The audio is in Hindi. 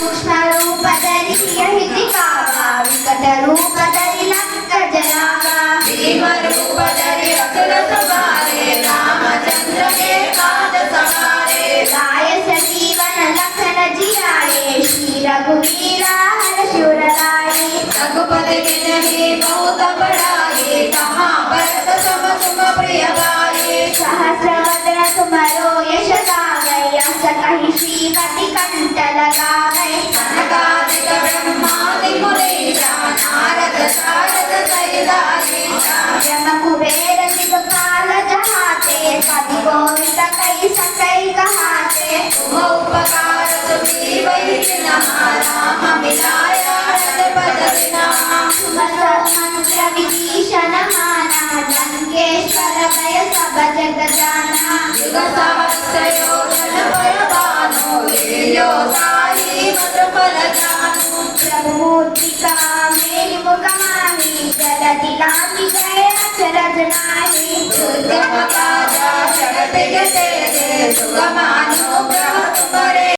सूक्ष्म रूपधरि यहि दिखावा विकट रूपधरि लंक जलावा भीम रूपधरि असुर संहारे रामचंद्र के काज सवारे गाय सजीवन लखन जियाए श्री रघुवीरा हर्ष उर लाए रघुपति गिनहि बहुत बड़ाई कहाँ भरत सम तुम प्रिय गाये सहस्रवदन तुमरो यश गावै अस कहि श्रीमति कंठ लगावै सनकादिक ब्रह्मादि मुनीसा नारद शारद सहित अहीसा ब्रह्म कुबेर दिक्पाल जहाते कवि गोविंद कहि सकै कहाते तुम उपकार सुग्रीवहि जिनहा राम मिलाया रघुपत जिनहा मंत्र विभीषण माना लंकेश्वर भय सब जग जाना युग सहस्र योजन पर भानु लील्यो ताहि मधुर फल जानु प्रभु मूर्तिका मेरि मुख माहि जलधि लांघि गए अचरज नाहि दुर्गम काज जगत के तेजे सुगम अनुग्रह